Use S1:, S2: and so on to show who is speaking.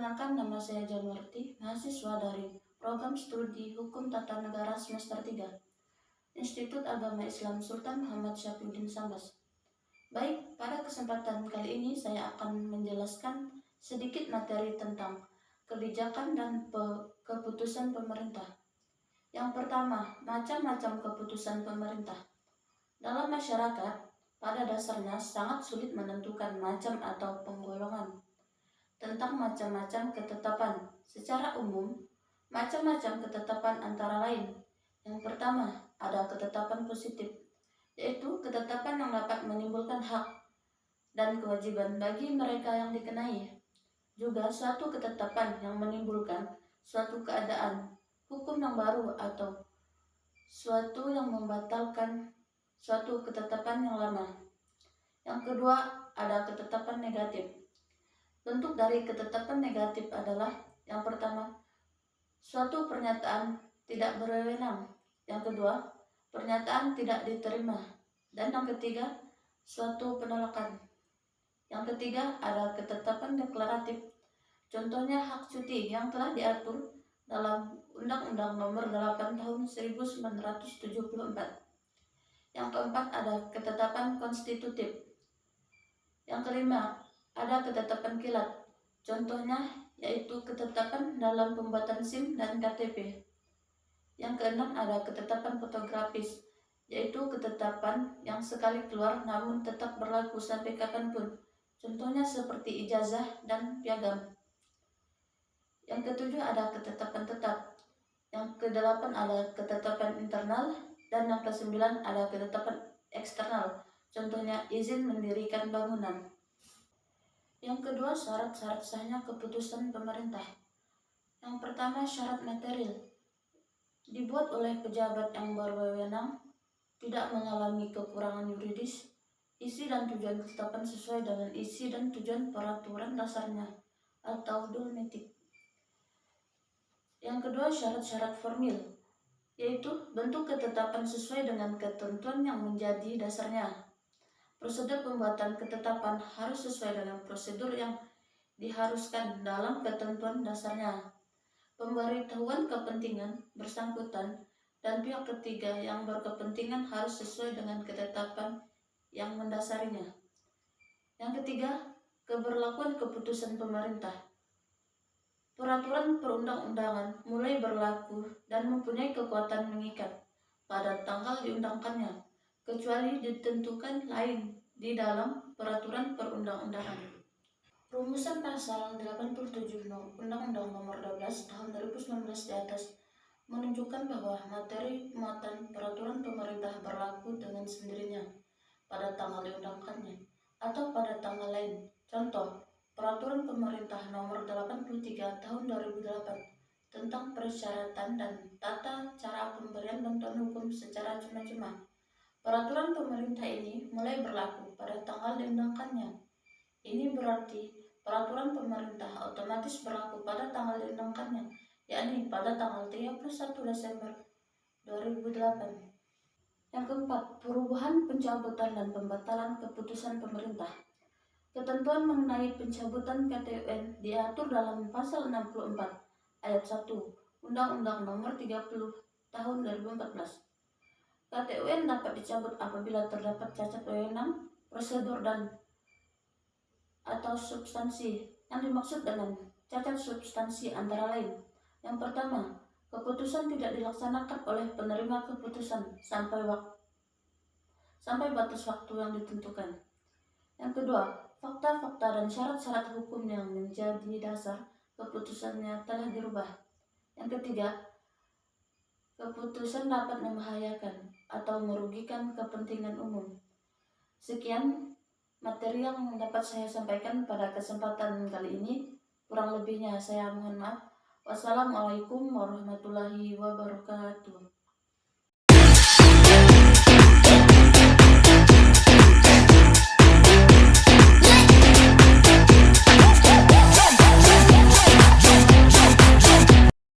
S1: Perkenalkan, nama saya Januarti, mahasiswa dari Program Studi Hukum Tata Negara semester 3, Institut Agama Islam Sultan Muhammad Syafruddin Sambas. Baik, pada kesempatan kali ini saya akan menjelaskan sedikit materi tentang kebijakan dan keputusan pemerintah. Yang pertama, macam-macam keputusan pemerintah. Dalam masyarakat, pada dasarnya sangat sulit menentukan macam atau penggolongan. Tentang macam-macam ketetapan. Secara umum, macam-macam ketetapan antara lain. Yang pertama, ada ketetapan positif, yaitu ketetapan yang dapat menimbulkan hak dan kewajiban bagi mereka yang dikenai. Juga suatu ketetapan yang menimbulkan suatu keadaan, hukum yang baru atau suatu yang membatalkan suatu ketetapan yang lama. Yang kedua, ada ketetapan negatif. Bentuk dari ketetapan negatif adalah yang pertama, suatu pernyataan tidak berwenang. Yang kedua, pernyataan tidak diterima. Dan yang ketiga, suatu penolakan. Yang ketiga, ada ketetapan deklaratif. Contohnya hak cuti yang telah diatur dalam Undang-Undang Nomor 8 Tahun 1974. Yang keempat, ada ketetapan konstitutif. Yang kelima, ada ketetapan kilat. Contohnya yaitu ketetapan dalam pembuatan SIM dan KTP. Yang keenam, ada ketetapan fotografis, yaitu ketetapan yang sekali keluar namun tetap berlaku sampai kapanpun. Contohnya seperti ijazah dan piagam. Yang ketujuh, ada ketetapan tetap. Yang kedelapan, ada ketetapan internal. Dan yang kesembilan, ada ketetapan eksternal. Contohnya izin mendirikan bangunan. Yang kedua, syarat-syarat sahnya keputusan pemerintah. Yang pertama, syarat material. Dibuat oleh pejabat yang berwenang, tidak mengalami kekurangan yuridis, isi dan tujuan ketetapan sesuai dengan isi dan tujuan peraturan dasarnya atau dogmatik. Yang kedua, syarat-syarat formil, yaitu bentuk ketetapan sesuai dengan ketentuan yang menjadi dasarnya. Prosedur pembuatan ketetapan harus sesuai dengan prosedur yang diharuskan dalam ketentuan dasarnya. Pemberitahuan kepentingan bersangkutan dan pihak ketiga yang berkepentingan harus sesuai dengan ketetapan yang mendasarinya. Yang ketiga, keberlakuan keputusan pemerintah. Peraturan perundang-undangan mulai berlaku dan mempunyai kekuatan mengikat pada tanggal diundangkannya, kecuali ditentukan lain di dalam peraturan perundang-undangan. Rumusan pasal 87 Undang-Undang Nomor 12 Tahun 2019 di atas menunjukkan bahwa materi muatan peraturan pemerintah berlaku dengan sendirinya pada tanggal diundangkannya atau pada tanggal lain. Contoh, Peraturan Pemerintah Nomor 83 Tahun 2008 tentang persyaratan dan tata cara pemberian bantuan hukum secara cuma-cuma. Peraturan pemerintah ini mulai berlaku pada tanggal diundangkannya. Ini berarti peraturan pemerintah otomatis berlaku pada tanggal diundangkannya, yakni pada tanggal 31 Desember 2008. Yang keempat, perubahan, pencabutan, dan pembatalan keputusan pemerintah. Ketentuan mengenai pencabutan KTUN diatur dalam pasal 64 ayat 1 Undang-Undang Nomor 30 Tahun 2014. KTUN dapat dicabut apabila terdapat cacat wewenang, prosedur, dan atau substansi. Yang dimaksud dengan cacat substansi antara lain: yang pertama, keputusan tidak dilaksanakan oleh penerima keputusan sampai batas waktu yang ditentukan. Yang kedua, fakta-fakta dan syarat-syarat hukum yang menjadi dasar keputusannya telah dirubah. Yang ketiga, keputusan dapat membahayakan atau merugikan kepentingan umum. Sekian materi yang dapat saya sampaikan pada kesempatan kali ini. Kurang lebihnya saya mohon maaf. Wassalamualaikum warahmatullahi wabarakatuh.